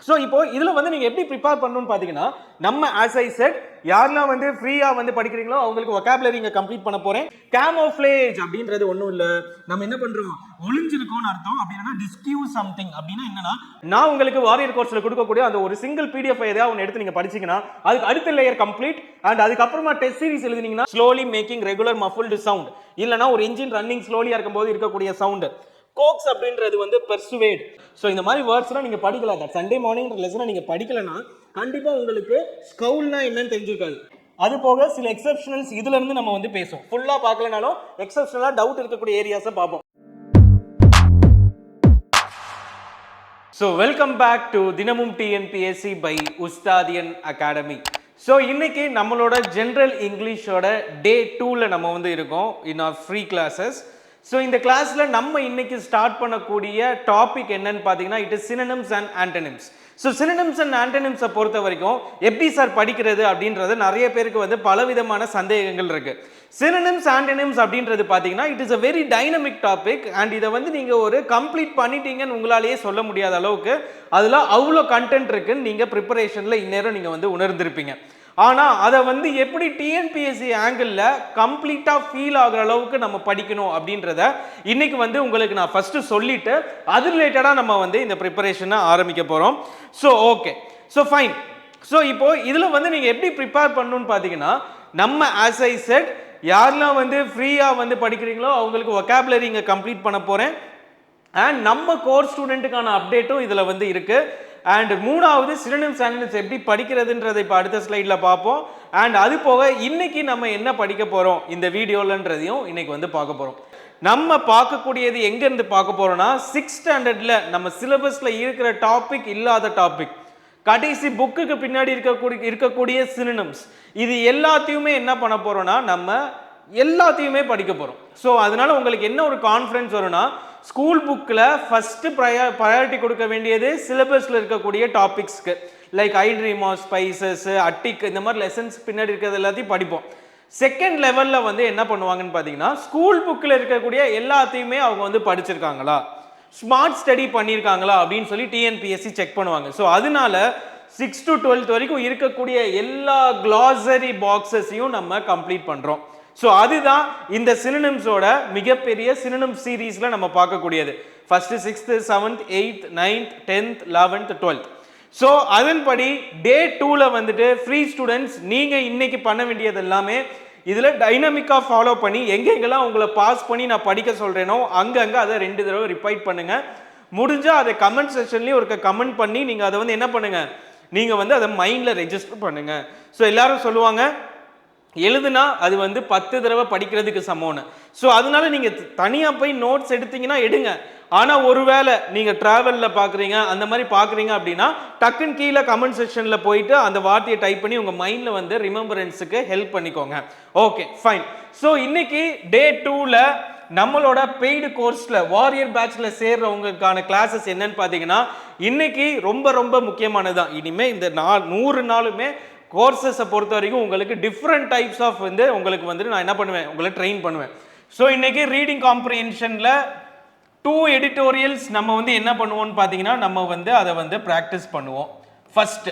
So இப்போ இதில் வந்து நீங்கள் எப்படி ப்ரிப்பேர் பண்ணணும்னு பார்த்தீங்கன்னா, நம்ம ஆஸ் ஐ செட் யாரெல்லாம் வந்து ஃப்ரீயாக வந்து படிக்கிறீங்களோ அவங்களுக்கு வொக்காபுலரி இங்கே கம்ப்ளீட் பண்ண போகிறேன். கேமோஃப்ளேஜ் அப்படின்றது ஒன்றும் இல்லை, நம்ம என்ன பண்ணுறோம், ஒளிஞ்சிருக்கோம்னு அர்த்தம். அப்படின்னா டிஸ்கியூஸ் சம்திங் அப்படின்னா என்னன்னா, நான் உங்களுக்கு வாரியர் கோர்ஸில் கொடுக்கக்கூடிய அந்த ஒரு சிங்கிள் பிடிஎஃப் ஏதாவது ஒன்று எடுத்து நீங்கள் படிச்சீங்கன்னா அதுக்கு அடுத்த லேயர் கம்ப்ளீட். அண்ட் அதுக்கப்புறமா டெஸ்ட் சீரிஸ் எழுதினீங்கன்னா slowly making regular muffled sound, இல்லைனா ஒரு இன்ஜின் ரன்னிங் ஸ்லோலியாக இருக்கும்போது இருக்கக்கூடிய சவுண்டு. கோக்ஸ் அப்படின்றது வந்து பெர்சுவேட். ஸோ இந்த மாதிரி வேர்ட்ஸ்லாம் நீங்கள் படிக்கல, தட் சண்டே மார்னிங் லெசனை நீங்கள் படிக்கலைன்னா கண்டிப்பாக உங்களுக்கு ஸ்கவுல்னா என்னன்னு தெரிஞ்சிருக்காது. அது போக சில எக்ஸப்ஷனல்ஸ் இதுல இருந்து நம்ம வந்து பேசுவோம். ஃபுல்லாக பார்க்கலனாலும் எக்ஸப்ஷனலாக டவுட் இருக்கக்கூடிய ஏரியாஸை பார்ப்போம். ஸோ வெல்கம் பேக் டு தினமும் TNPSC by Ustadhiyan Academy. So இன்னைக்கு நம்மளோட ஜென்ரல் இங்கிலீஷோட டே 2ல நம்ம வந்து இருக்கோம் in our free classes. So இந்த கிளாஸில் நம்ம இன்னைக்கு ஸ்டார்ட் பண்ணக்கூடிய டாபிக் என்னன்னு பார்த்தீங்கன்னா, it is synonyms and antonyms. So synonyms and ஆண்டனிம்ஸை பொறுத்த வரைக்கும் எப்படி சார் படிக்கிறது அப்படின்றது நிறைய பேருக்கு வந்து பலவிதமான சந்தேகங்கள் இருக்கு. சினோனிம்ஸ் ஆண்டனிம்ஸ் அப்படின்றது பார்த்தீங்கன்னா it is a very dynamic topic. And இதை வந்து நீங்கள் ஒரு கம்ப்ளீட் பண்ணிட்டீங்கன்னு உங்களாலேயே சொல்ல முடியாத அளவுக்கு அதில் அவ்வளோ கண்டென்ட் இருக்குன்னு நீங்கள் ப்ரிப்பரேஷனில் இந்நேரம் நீங்கள் வந்து உணர்ந்திருப்பீங்க. ஆனால் அதை வந்து எப்படி டிஎன்பிஎஸ்சி ஆங்கிளில் கம்ப்ளீட்டாக ஃபீல் ஆகிற அளவுக்கு நம்ம படிக்கணும் அப்படின்றத இன்னைக்கு வந்து உங்களுக்கு நான் ஃபஸ்ட்டு சொல்லிட்டு அது ரிலேட்டடாக நம்ம வந்து இந்த ப்ரிப்பரேஷனை ஆரம்பிக்க போகிறோம். So okay, so fine. So இப்போ இதில் வந்து நீங்கள் எப்படி ப்ரிப்பேர் பண்ணணும்னு பார்த்தீங்கன்னா, நம்ம ஆஸ் ஐ செட் யாரெல்லாம் வந்து ஃப்ரீயாக வந்து படிக்கிறீங்களோ அவங்களுக்கு வொக்காபுலரி இங்கே கம்ப்ளீட் பண்ண போகிறேன். அண்ட் நம்ம கோர்ஸ் ஸ்டூடெண்ட்டுக்கான அப்டேட்டும் இதில் வந்து இருக்குது. அண்ட் மூணாவது சினோனிம்ஸ் ஆண்டனிம்ஸ் எப்படி படிக்கிறதுன்றதை இப்போ அடுத்த ஸ்லைடில் பார்ப்போம். அண்ட் அது போக இன்னைக்கு நம்ம என்ன படிக்க போகிறோம் இந்த வீடியோலன்றதையும் இன்னைக்கு வந்து பார்க்க போகிறோம். நம்ம பார்க்கக்கூடியது எங்கேருந்து பார்க்க போகிறோம்னா, 6th ஸ்டாண்டர்டில் நம்ம சிலபஸில் இருக்கிற டாபிக் இல்லாத டாபிக், கடைசி புக்குக்கு பின்னாடி இருக்கக்கூடிய சினோனிம்ஸ், இது எல்லாத்தையுமே என்ன பண்ண போகிறோம்னா நம்ம எல்லாத்தையுமே படிக்க போகிறோம். ஸோ அதனால உங்களுக்கு என்ன ஒரு கான்ஃபிடன்ஸ் வரும்னா, ஸ்கூல் புக்கில் ஃபஸ்ட்டு ப்ரையாரிட்டி கொடுக்க வேண்டியது சிலபஸில் இருக்கக்கூடிய டாபிக்ஸ்க்கு, like I dream of spices, attic, இந்த மாதிரி லெசன்ஸ் பின்னாடி இருக்கிறது எல்லாத்தையும் படிப்போம். செகண்ட் லெவலில் வந்து என்ன பண்ணுவாங்கன்னு பார்த்தீங்கன்னா, ஸ்கூல் புக்கில் இருக்கக்கூடிய எல்லாத்தையுமே அவங்க வந்து படிச்சிருக்காங்களா, ஸ்மார்ட் ஸ்டடி பண்ணியிருக்காங்களா அப்படின்னு சொல்லி டிஎன்பிஎஸ்சி செக் பண்ணுவாங்க. ஸோ அதனால 6th to 12th வரைக்கும் இருக்கக்கூடிய எல்லா கிளாசரி பாக்ஸஸையும் நம்ம கம்ப்ளீட் பண்ணுறோம். ஸோ அதுதான் இந்த சினோனிம்ஸோட மிகப்பெரிய சினோனிம் சீரீஸில் நம்ம பார்க்கக்கூடியது. First 6th, 7th, 8th, 9th, 10th, 11th, 12th. So அதன்படி டே 2ல வந்துட்டு ஃப்ரீ ஸ்டூடெண்ட்ஸ் நீங்கள் இன்னைக்கு பண்ண வேண்டியது எல்லாமே இதில் டைனமிக்காக ஃபாலோ பண்ணி எங்கெங்கெல்லாம் உங்களை பாஸ் பண்ணி நான் படிக்க சொல்கிறேனோ அங்கங்கே அதை 2 தடவை ரிப்பீட் பண்ணுங்கள். முடிஞ்சால் அதை கமெண்ட் செக்ஷன்லேயும் ஒரு கமெண்ட் பண்ணி நீங்கள் அதை வந்து என்ன பண்ணுங்கள், நீங்கள் வந்து அதை மைண்டில் ரெஜிஸ்டர் பண்ணுங்கள். ஸோ எல்லாரும் சொல்லுவாங்க எழுதுனா அது வந்து 10 தடவை படிக்கிறதுக்கு சமம்னு. ஸோ அதனால நீங்கள் தனியாக போய் நோட்ஸ் எடுத்தீங்கன்னா எடுங்க. ஆனால் ஒருவேளை நீங்கள் ட்ராவலில் பார்க்குறீங்க அந்த மாதிரி பார்க்குறீங்க அப்படின்னா டக்குன்னு கீழே கமெண்ட் செக்ஷனில் போயிட்டு அந்த வார்த்தையை டைப் பண்ணி உங்கள் மைண்டில் வந்து ரிமெம்பரன்ஸுக்கு ஹெல்ப் பண்ணிக்கோங்க. Okay fine. ஸோ இன்னைக்கு டே 2ல நம்மளோட பெய்டு கோர்ஸில் வாரியர் பேட்சில் சேர்றவங்களுக்கான கிளாஸஸ் என்னன்னு பார்த்தீங்கன்னா, இன்னைக்கு ரொம்ப ரொம்ப முக்கியமானது தான். இனிமேல் இந்த 100 நாளுமே கோர்சஸை பொறுத்த வரைக்கும் உங்களுக்கு டிஃப்ரெண்ட் டைப்ஸ் ஆஃப் வந்து உங்களுக்கு வந்து நான் என்ன பண்ணுவேன், உங்களை ட்ரெயின் பண்ணுவேன். ஸோ இன்னைக்கு ரீடிங் காம்ப்ரிஹென்ஷனில் 2 எடிட்டோரியல்ஸ் நம்ம வந்து என்ன பண்ணுவோம்னு பார்த்தீங்கன்னா, நம்ம வந்து அதை வந்து ப்ராக்டிஸ் பண்ணுவோம் ஃபர்ஸ்ட்.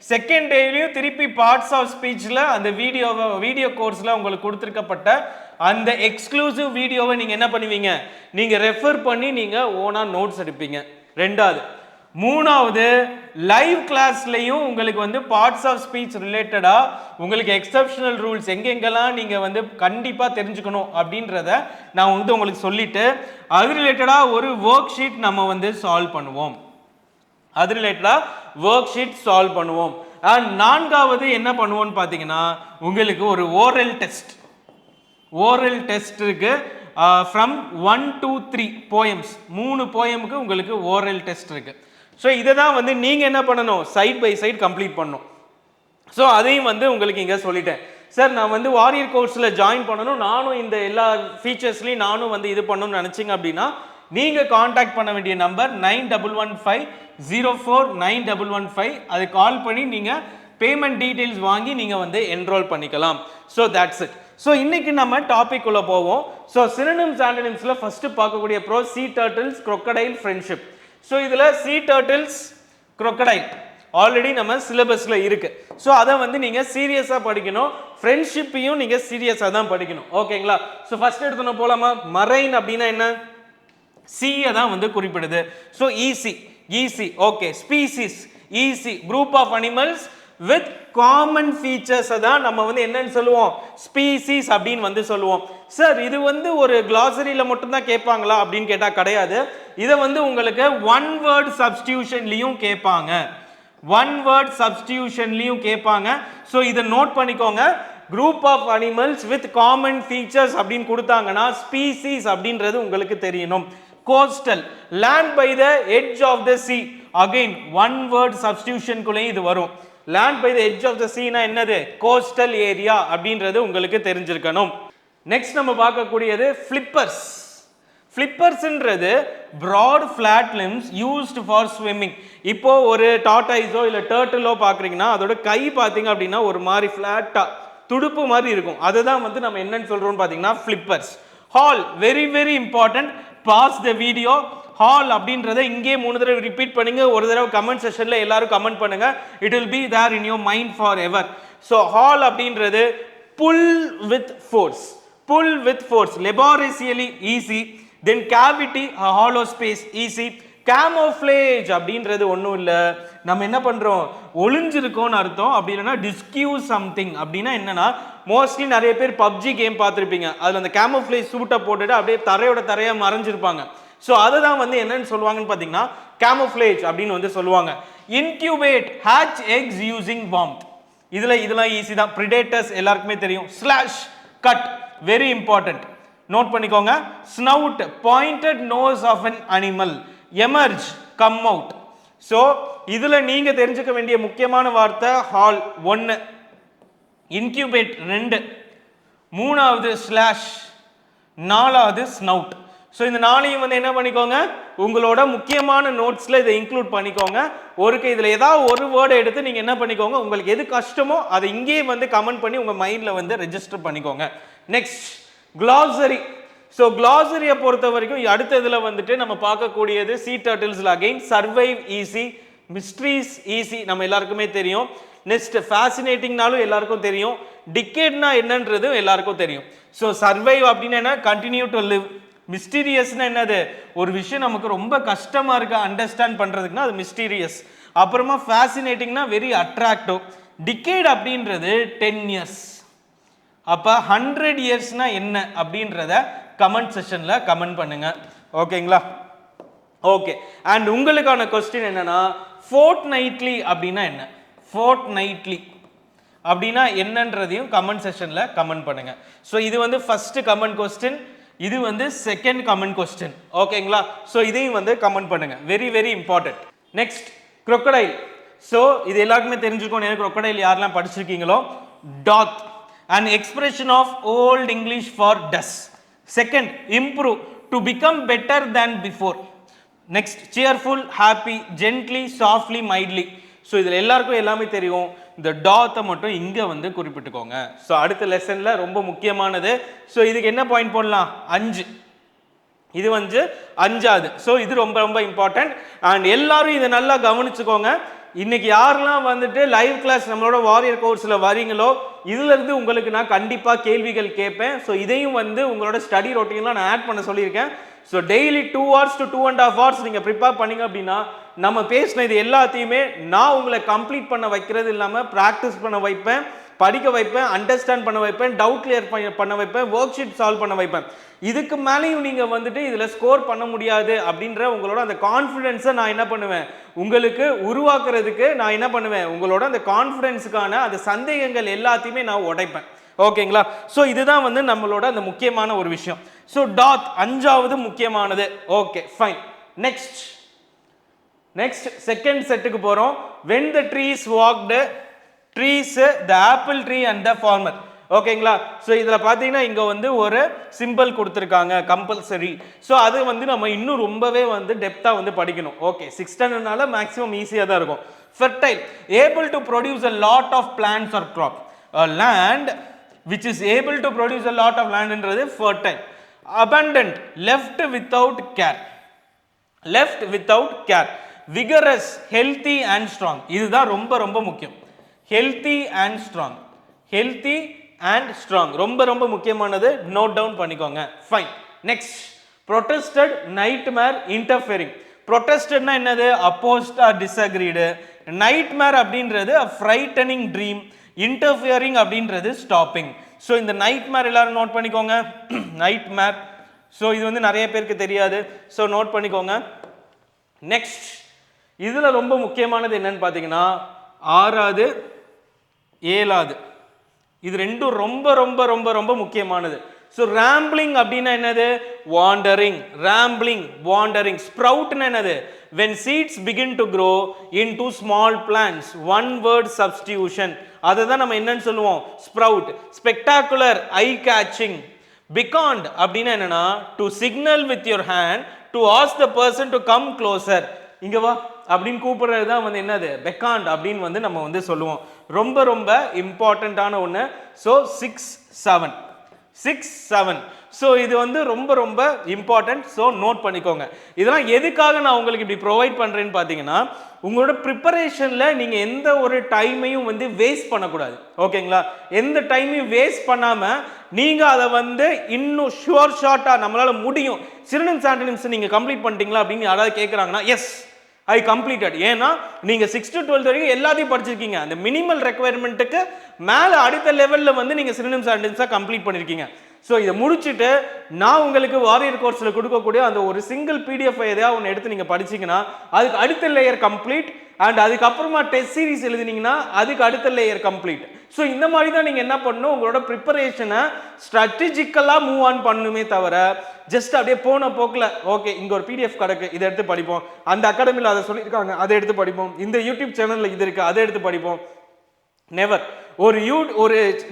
செகண்ட் டேலையும் திருப்பி பார்ட்ஸ் ஆஃப் ஸ்பீச்சில் அந்த வீடியோ கோர்ஸில் உங்களுக்கு கொடுத்துருக்கப்பட்ட அந்த எக்ஸ்க்ளூசிவ் வீடியோவை நீங்கள் என்ன பண்ணுவீங்க, நீங்கள் ரெஃபர் பண்ணி நீங்கள் ஓனாக நோட்ஸ் எடுப்பீங்க. மூணாவது லைவ் கிளாஸ்லையும் உங்களுக்கு வந்து பார்ட்ஸ் ஆஃப் ஸ்பீச் ரிலேட்டடாக உங்களுக்கு எக்ஸப்ஷனல் ரூல்ஸ் எங்கெங்கெல்லாம் நீங்கள் வந்து கண்டிப்பாக தெரிஞ்சுக்கணும் அப்படின்றத நான் வந்து உங்களுக்கு சொல்லிட்டு அது ரிலேட்டடாக ஒரு ஒர்க் ஷீட் நம்ம வந்து சால்வ் பண்ணுவோம். அண்ட் நான்காவது என்ன பண்ணுவோம்னு பார்த்தீங்கன்னா, உங்களுக்கு ஒரு ஓரல் டெஸ்ட் இருக்கு. ஃப்ரம் 1 to 3 போயம்ஸ், 3 போயமுக்கு உங்களுக்கு ஓரல் டெஸ்ட் இருக்கு. ஸோ இதை தான் வந்து நீங்கள் என்ன பண்ணணும், சைட் பை சைட் கம்ப்ளீட் பண்ணணும். ஸோ அதையும் வந்து உங்களுக்கு இங்கே சொல்லிட்டேன். சார் நான் வந்து வாரியர் கோர்ஸில் ஜாயின் பண்ணணும், நானும் இந்த எல்லா ஃபீச்சர்ஸ்லையும் நானும் வந்து இது பண்ணணும்னு நினச்சிங்க அப்படின்னா நீங்கள் காண்டாக்ட் பண்ண வேண்டிய நம்பர் 9115049115. அது கால் பண்ணி நீங்கள் பேமெண்ட் டீட்டெயில்ஸ் வாங்கி நீங்கள் வந்து என்ரோல் பண்ணிக்கலாம். So that's it. ஸோ இன்னைக்கு நம்ம டாபிக் உள்ள போவோம். ஸோ சினோனிம்ஸ் ஆண்டனிம்ஸில் ஃபர்ஸ்ட் பார்க்கக்கூடிய bro sea turtles, crocodile, friendship. So இதில் sea turtles crocodile ஆல்ரெடி நம்ம சிலபஸ்ல இருக்கு. ஸோ அதை வந்து நீங்க சீரியஸா படிக்கணும். ஃப்ரெண்ட்ஷிப்பையும் நீங்க சீரியஸா தான் படிக்கணும். ஓகேங்களா? ஸோ ஃபர்ஸ்ட் எடுத்துன்னு போலாமா? மரைன் அப்படின்னா என்ன? சீயை தான் வந்து குறிப்பிடுது. So easy okay. Species easy. Group of animals with common features தான் நம்ம வந்து என்னன்னு சொல்லுவோம்? ஸ்பீசிஸ் அப்படின்னு வந்து சொல்லுவோம். சார் இது வந்து ஒரு கிளாசரியில மட்டும் தான் கேட்பாங்களா அப்படின்னு கேட்டா கிடையாது. இதை வந்து உங்களுக்கு ஒன் வேர்ட் சப்ஸ்டிடியூஷன்லயும் கேட்பாங்க. ஒன் வேர்ட் சப்ஸ்டிடியூஷன்லயும் கேட்பாங்க. ஸோ இதை நோட் பண்ணிக்கோங்க. Group of animals with common features அப்படின்னு கொடுத்தாங்கன்னா ஸ்பீசிஸ் அப்படின்றது உங்களுக்கு தெரியணும். Coastal land by the edge of the sea, again one word சப்ஸ்டிடியூஷனுக்குள்ளே இது வரும். Land by the edge of the சீனா என்னது? கோஸ்டல் ஏரியா அப்படின்றது உங்களுக்கு தெரிஞ்சிருக்கணும். நெக்ஸ்ட் நம்ம பார்க்கக்கூடியது ஃபிளிப்பர்ஸ். ஃபிளிப்பர்ஸ்ன்றது broad flat limbs used for swimming. இப்போ ஒரு டார்டாய்ஸோ இல்ல டர்ட்டிலோ பார்க்குறீங்கன்னா அதோட கை பார்த்தீங்க அப்படின்னா ஒரு மாதிரி ஃப்ளாட்டா துடுப்பு மாதிரி இருக்கும். அதுதான் வந்து நம்ம என்னன்னு சொல்றோம்னு பார்த்தீங்கன்னா flippers. Hall very very important. Pause the video. Hall அப்படின்றத இங்கே 3 தடவை ரிப்பீட் பண்ணுங்க. ஒரு தடவை கமெண்ட் செஷன்ல எல்லாரும் கமெண்ட் பண்ணுங்க. It will be there in your mind forever. So haul அப்படின்றது pull with force. Pull with force laboriously easy. Then cavity hollow space easy. Camouflage அப்படின்றது ஒன்றும் இல்லை. நம்ம என்ன பண்றோம்? ஒளிஞ்சிருக்கோம்னு அர்த்தம். அப்படி இல்லைன்னா டிஸ்கியூஸ் சம்திங் அப்படின்னா என்னன்னா மோஸ்ட்லி நிறைய பேர் பப்ஜி கேம் பார்த்துருப்பீங்க. அதில் அந்த கேமோஃப்ளேஜ் சூட்டை போட்டுட்டு அப்படியே தரையா மறைஞ்சிருப்பாங்க. ஸோ அதை தான் வந்து என்னன்னு சொல்லுவாங்கன்னு பார்த்தீங்கன்னா கேமோஃப்ளேஜ் அப்படின்னு வந்து சொல்லுவாங்க. Incubate hatch eggs using warmth. இதெல்லாம் ஈஸி தான். பிரிடேட்டர்ஸ் எல்லாருக்குமே தெரியும். Slash cut very important. Note பண்ணிக்கோங்க. Snout pointed nose of an animal. Emerge come out. So இதுல நீங்க தெரிஞ்சுக்க வேண்டிய முக்கியமான வார்த்தை ஹால் 1, இன்க்யூபேட் 2, 3வது ஸ்லாஷ், 4வது ஸ்னவுட். ஸோ இந்த 4ஐயும் வந்து என்ன பண்ணிக்கோங்க? உங்களோட முக்கியமான நோட்ஸ்ல இதை இன்க்ளூட் பண்ணிக்கோங்க. இதுல ஏதாவது ஒரு வேர்டை எடுத்து நீங்க என்ன பண்ணிக்கோங்க? உங்களுக்கு எது கஷ்டமோ அதை இங்கேயே வந்து கமெண்ட் பண்ணி உங்க மைண்ட்ல வந்து ரெஜிஸ்டர் பண்ணிக்கோங்க. Next glossary. ஸோ glossary பொறுத்த வரைக்கும் அடுத்ததுல வந்துட்டு நம்ம பார்க்கக்கூடியது சீ டர்ட்டில்ஸ்ல again survive easy, mysteries easy நம்ம எல்லாருக்குமே தெரியும். நெக்ஸ்ட் ஃபேசினேட்டிங்னாலும் எல்லாருக்கும் தெரியும். டிகேட்னா என்னன்றது எல்லாருக்கும் தெரியும். ஸோ சர்வைவ் அப்படின்னா என்ன? Continue to live. மிஸ்டீரியஸ்னா என்னது? ஒரு விஷயம் நமக்கு ரொம்ப கஷ்டமா இருக்கு அண்டர்ஸ்டாண்ட் பண்றதுக்குன்னா அது மிஸ்டீரியஸ். அப்புறமா ஃபேசினேட்டிங்னா வெரி அட்ராக்டிவ். டிகேட் அப்படின்றது 10 இயர்ஸ். அப்ப 100 இயர்ஸ்னா என்ன அப்படின்றத கமெண்ட் செஷன்ல கமெண்ட் பண்ணுங்க. ஓகேங்களா? ஓகே. அண்ட் உங்களுக்கான கொஸ்டின் என்னன்னா ஃபோர்ட்நைட்லி அப்படின்னா என்ன? ஃபோர்ட்நைட்லி அப்படின்னா என்னன்றதையும் கமெண்ட் செஷன்ல கமெண்ட் பண்ணுங்க. ஸோ இது வந்து ஃபர்ஸ்ட் கமெண்ட் கொஸ்டின், இது வந்து செகண்ட் கமெண்ட் கொஸ்டின். ஓகேங்களா? ஸோ இதையும் வந்து கமெண்ட் பண்ணுங்க. Very very important. Next crocodile. So இது எல்லாருக்குமே தெரிஞ்சுக்கணும். எனக்கு crocodile யாரெல்லாம் படிச்சிருக்கீங்களோ. That an expression of old English for does. Second, improve, to become better than before. Next, cheerful, happy, gently, softly, mildly. So இதில் எல்லாருக்கும் எல்லாமே தெரியும். இந்த டாத்தை மட்டும் இங்கே வந்து குறிப்பிட்டுக்கோங்க. ஸோ அடுத்த லெசனில் ரொம்ப முக்கியமானது. ஸோ இதுக்கு என்ன பாயிண்ட் போடலாம்? 5. இது வந்து 5வது. ஸோ இது ரொம்ப ரொம்ப இம்பார்ட்டன்ட். அண்ட் எல்லாரும் இதை நல்லா கவனிச்சுக்கோங்க. இன்னைக்கு யாரெல்லாம் வந்துட்டு லைவ் கிளாஸ் நம்மளோட வாரியர் கோர்ஸில் வரீங்களோ இதுல இருந்து உங்களுக்கு நான் கண்டிப்பாக கேள்விகள் கேட்பேன். ஸோ இதையும் வந்து உங்களோட ஸ்டடி ரொட்டீன்லாம் நான் ஆட் பண்ண சொல்லியிருக்கேன். So daily 2 hours to 2.5 hours நீங்கள் ப்ரிப்பேர் பண்ணீங்க அப்படின்னா நம்ம பேசின இது எல்லாத்தையுமே நான் உங்களை கம்ப்ளீட் பண்ண வைக்கிறது இல்லாமல் ப்ராக்டிஸ் பண்ண வைப்பேன், படிக்க வைப்பேன், அண்டர்ஸ்டாண்ட் பண்ண வைப்பேன், டவுட் கிளியர் பண்ண வைப்பேன், ஒர்க் ஷீட் சால்வ் பண்ண வைப்பேன். இதுக்கு மேலேயும் நீங்கள் வந்துட்டு இதில் ஸ்கோர் பண்ண முடியாது அப்படின்ற உங்களோட அந்த கான்ஃபிடென்ஸை நான் என்ன பண்ணுவேன்? உங்களுக்கு உருவாக்குறதுக்கு நான் என்ன பண்ணுவேன்? உங்களோட அந்த கான்ஃபிடென்ஸுக்கான அந்த சந்தேகங்கள் எல்லாத்தையுமே நான் உடைப்பேன். ஓகேங்களா? ஸோ இதுதான் வந்து நம்மளோட அந்த முக்கியமான ஒரு விஷயம். ஸோ டாத் 5வது முக்கியமானது. Okay fine. நெக்ஸ்ட் செகண்ட் செட்டுக்கு போகிறோம். When the trees walked, trees the apple tree and the farmer. ஓகேங்களா? ஸோ இதில் பார்த்தீங்கன்னா இங்கே வந்து ஒரு சிம்பிள் கொடுத்துருக்காங்க கம்பல்சரி. ஸோ அது வந்து நம்ம இன்னும் ரொம்பவே வந்து டெப்த்தாக வந்து படிக்கணும். ஓகே 6th standardனால மேக்ஸிமம் ஈஸியாக தான் இருக்கும். Fertile, able to produce a lot of plants or crop. Land which is able to produce a lot of land என்றது fertile. Abundant, left without care. vigorous, healthy and strong. இதுதான் ரொம்ப ரொம்ப முக்கியம். healthy and strong. healthy and strong ரொம்ப ரொம்ப முக்கியமானது, note down பண்ணிக்கோங்க. Fine. Next, protested, nightmare, interfering. protestedனா என்னது? opposed or disagreed. nightmare அப்படின்றது a frightening dream. interfering அப்படின்றது stopping. ஸோ இந்த nightmare எல்லாரும் நோட் பண்ணிக்கோங்க. nightmare. ஸோ இது வந்து நிறைய பேருக்கு தெரியாது, ஸோ நோட் பண்ணிக்கோங்க. நெக்ஸ்ட், இதுல ரொம்ப முக்கியமானது என்னன்னு பார்த்தீங்கன்னா 6வது 7வது, இது ரெண்டும் ரொம்ப ரொம்ப ரொம்ப ரொம்ப முக்கியமானது. ஸோ rambling அப்படின்னா என்னது? wandering. rambling, wandering. sprout என்னது? when seeds begin to grow into small plants. one word substitution. அதை தான் நம்ம என்னன்னு சொல்லுவோம்? sprout. spectacular, eye catching. beckoned அப்படின்னா என்னன்னா to signal with your hand to ask the person to come closer. இங்க வா அப்படின்னு கூப்பிடுறது தான் வந்து என்னது? beckoned அப்படின்னு வந்து நம்ம வந்து சொல்லுவோம். ரொம்ப ரொம்ப இம்பார்ட்டன்டான ஒன்று. ஸோ 6, 7. 6, 7. ஸோ இது வந்து ரொம்ப ரொம்ப இம்பார்ட்டன்ட். ஸோ நோட் பண்ணிக்கோங்க. இதெல்லாம் எதுக்காக நான் உங்களுக்கு இப்படி ப்ரொவைட் பண்ணுறேன்னு பார்த்தீங்கன்னா, உங்களோட ப்ரிப்பரேஷனில் நீங்கள் எந்த ஒரு டைமையும் வந்து வேஸ்ட் பண்ணக்கூடாது. ஓகேங்களா? எந்த டைமையும் வேஸ்ட் பண்ணாமல் நீங்கள் அதை வந்து இன்னும் ஷார்ட்டாக நம்மளால் முடியும். சினோனிம்ஸ் ஆன்டோனிம்ஸ் நீங்கள் கம்ப்ளீட் பண்ணிட்டீங்களா அப்படின்னு யாராவது கேட்குறாங்கன்னா, எஸ் ஐ கம்ப்ளீட்டட். ஏன்னா நீங்கள் 6 to 12 வரைக்கும் எல்லாத்தையும் படிச்சிருக்கீங்க. அந்த மினிமல் ரெக்குவயர்மெண்ட்டுக்கு மேலே அடுத்த லெவலில் வந்து நீங்கள் சினோனிம்ஸ் ஆன்டோனிம்ஸாக கம்ப்ளீட் பண்ணியிருக்கீங்க. ஸோ இதை முடிச்சுட்டு நான் உங்களுக்கு வாரியர் கோர்ஸில் கொடுக்கக்கூடிய அந்த ஒரு சிங்கிள் பிடிஎஃப் எதையாவது ஒன்று எடுத்து நீங்கள் படிச்சிங்கன்னா அதுக்கு அடுத்த லேயர் கம்ப்ளீட். அண்ட் அதுக்கப்புறமா டெஸ்ட் சீரிஸ் எழுதினீங்கன்னா அதுக்கு அடுத்த லேயர் கம்ப்ளீட். ஸோ இந்த மாதிரி தான் நீங்கள் என்ன பண்ணணும், உங்களோட ப்ரிப்பரேஷனை ஸ்ட்ராட்டஜிக்கலாக மூவ் ஆன் பண்ணணுமே தவிர ஜஸ்ட் அப்படியே போன போக்கில் ஓகே இங்கே ஒரு பிடிஎஃப் கிடக்கு இதை எடுத்து படிப்போம், அந்த அகாடமியில் அதை சொல்லியிருக்காங்க அதை எடுத்து படிப்போம், இந்த யூடியூப் சேனலில் இது இருக்குது அதை எடுத்து படிப்போம். நெவர். ஒரு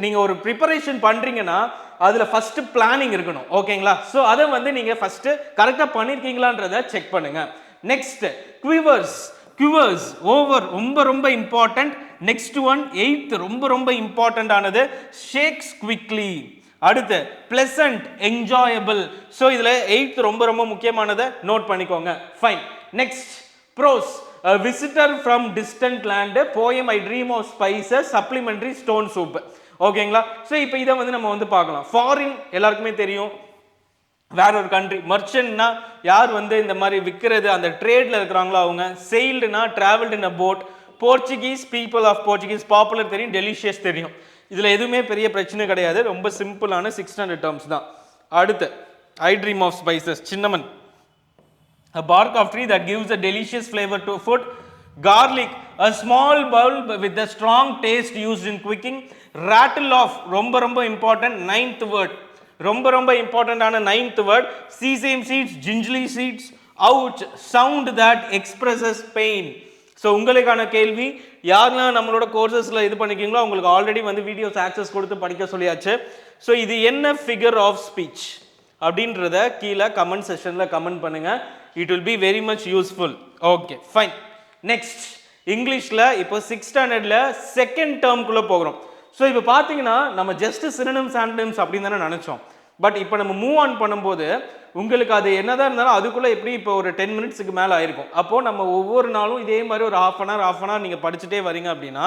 நீங்கள் ஒரு ப்ரிப்பரேஷன் பண்ணுறீங்கன்னா அதில் ஃபஸ்ட்டு பிளானிங் இருக்கணும். ஓகேங்களா? ஸோ அதை வந்து நீங்கள் ஃபஸ்ட்டு கரெக்டாக பண்ணியிருக்கீங்களான்றதை செக் பண்ணுங்கள். நெக்ஸ்ட், குவர்ஸ் ஓவர் ரொம்ப ரொம்ப இம்பார்ட்டன்ட். நெக்ஸ்ட் ஒன் 8th ரொம்ப ரொம்ப இம்பார்ட்டன்ட் ஆனது, ஷேக்ஸ் குவிக்லி. அடுத்து பிளசன்ட், என்ஜாயபிள். ஸோ இதில் 8th ரொம்ப ரொம்ப முக்கியமானதை நோட் பண்ணிக்கோங்க. Fine. Next, prose, a visitor from distant land, poem I dream of spices, supplementary stone soup. ஓகேங்களா? ஸோ இப்போ இதை வந்து நம்ம வந்து பார்க்கலாம். ஃபாரின் எல்லாருக்குமே தெரியும், வேற ஒரு கண்ட்ரி. மர்ச்சன்ட்னா யார் வந்து இந்த மாதிரி விற்கிறது, அந்த ட்ரேட்ல இருக்கிறாங்களோ அவங்க. செயில்டுனா travelled in a boat. Portuguese, people of Portuguese, popular தெரியும், டெலிஷியஸ் தெரியும். இதில் எதுவுமே பெரிய பிரச்சனை கிடையாது, ரொம்ப சிம்பிளான 600 டேர்ம்ஸ் தான். அடுத்து I dream of spices, cinnamon, a bark of tree that gives a delicious flavor to food. Garlic, a small bulb with a strong taste used in cooking. Rattle off, ரொம்ப ரொம்ப important, 9th word. ரொம்ப ரொம்ப important ஆன 9th word, sesame seeds, gingerly seeds. Ouch, sound that expresses pain. So உங்களுக்கான கேள்வி, யாரெல்லாம் நம்மளோட கோர்சஸில் இது பண்ணிக்கிங்களோ அவங்களுக்கு ஆல்ரெடி வந்து வீடியோஸ் ஆக்சஸ் கொடுத்து படிக்க சொல்லியாச்சு. ஸோ இது என்ன ஃபிகர் ஆஃப் ஸ்பீச் அப்படின்றத கீழே கமெண்ட் செஷனில் கமெண்ட் பண்ணுங்கள். It will be very much useful. Okay fine. Next, இங்கிலீஷில் இப்போ 6th ஸ்டாண்டர்டில் செகண்ட் டேர்ம்குள்ளே போகிறோம். ஸோ இப்போ பார்த்தீங்கன்னா நம்ம ஜஸ்ட் சினோனிம்ஸ் ஆன்டோனிம்ஸ் அப்படின்னு தானே நினச்சோம். பட் இப்போ நம்ம மூவ் ஆன் பண்ணும்போது உங்களுக்கு அது என்னதான் இருந்தாலும் அதுக்குள்ளே எப்படி இப்போ ஒரு 10 மினிட்ஸுக்கு மேலே ஆயிருக்கும். அப்போது நம்ம ஒவ்வொரு நாளும் இதே மாதிரி ஒரு half an hour நீங்கள் படிச்சுட்டே வரீங்க அப்படின்னா,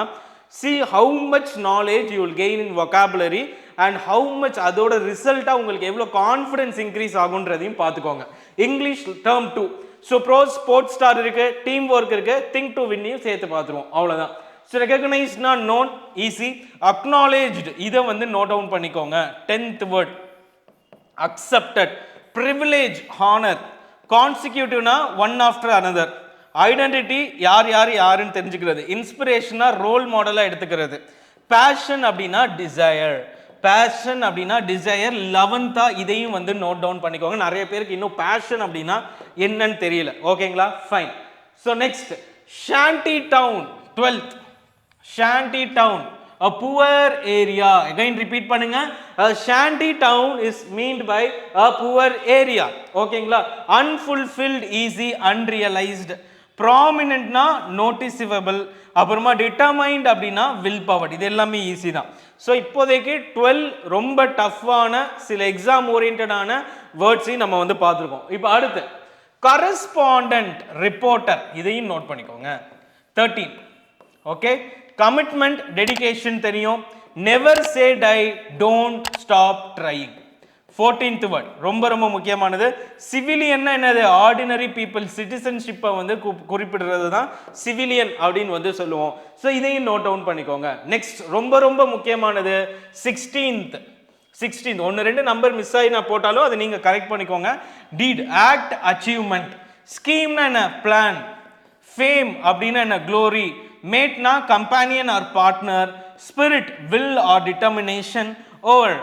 see how much knowledge you will gain in vocabulary and how much அதோட ரிசல்ட்டாக உங்களுக்கு எவ்வளோ கான்ஃபிடன்ஸ் இன்க்ரீஸ் ஆகுன்றதையும் பார்த்துக்கோங்க. English term 2. So prose, sports star இருக்குது, டீம் ஒர்க் இருக்குது, திங்க் டு வின்னையும் சேர்த்து பார்த்துருவோம். அவ்வளோதான். ஸோ ரெகக்னைஸ்ட்னா நோன், ஈஸி. அக்னாலேஜ்டு, இதை வந்து நோட் டவுன் பண்ணிக்கோங்க. 10th word, accepted. privilege, honor. consecutive-னா one after another. Identity, யாருன்னு தெரிஞ்சுக்கிறது. இன்ஸ்பிரேஷனா ரோல் மாடலாக எடுத்துக்கிறது. பேஷன் அப்படின்னா டிசையர். பேஷன் அப்படின்னா டிசையர். 11th இதையும் வந்து நோட் டவுன் பண்ணிக்கோங்க. நிறைய பேருக்கு இன்னும் பேஷன் அப்படின்னா என்னன்னு தெரியல. ஓகேங்களா? Fine. So next, shanty town, 12th. Shanty town, a poor area. Again repeat பண்ணுங்க. A shanty town is meant by a poor area. ஓகேங்களா? unfulfilled, easy, unrealized. prominent னா noticeable. அப்புறமா determined அப்படின்னா will power. இது எல்லாமே ஈஸி தான். So இப்போதைக்கு 12 ரொம்ப டஃப்பான சில எக்ஸாம் ஓரியன்டான வேர்ட்ஸையும் நம்ம வந்து பார்த்துருக்கோம். இப்போ அடுத்து கரஸ்பாண்டன்ட் ரிப்போர்ட்டர் இதையும் நோட் பண்ணிக்கோங்க 13 ஓகே கமிட்மெண்ட் டெடிகேஷன் தெரியும் never say die don't stop trying 14th word ரொம்ப ரொம்ப முக்கியமானது சிவிலியன்னா என்னது ஆர்டினரி பீப்புள் சிட்டிசன்ஷிப்பை வந்து குறிப்பிடுறது தான் சிவிலியன் அப்படின்னு வந்து சொல்லுவோம் ஸோ இதையும் நோட் டவுன் பண்ணிக்கோங்க நெக்ஸ்ட் ரொம்ப ரொம்ப முக்கியமானது 16th ஒன்று ரெண்டு நம்பர் மிஸ் ஆகி நான் போட்டாலும் அதை நீங்கள் கரெக்ட் பண்ணிக்கோங்க டீட் ஆக்ட் அச்சீவ்மெண்ட் ஸ்கீம்னா என்ன பிளான் ஃபேம் அப்படின்னா என்ன க்ளோரி மேட்னா companion or partner spirit will or determination over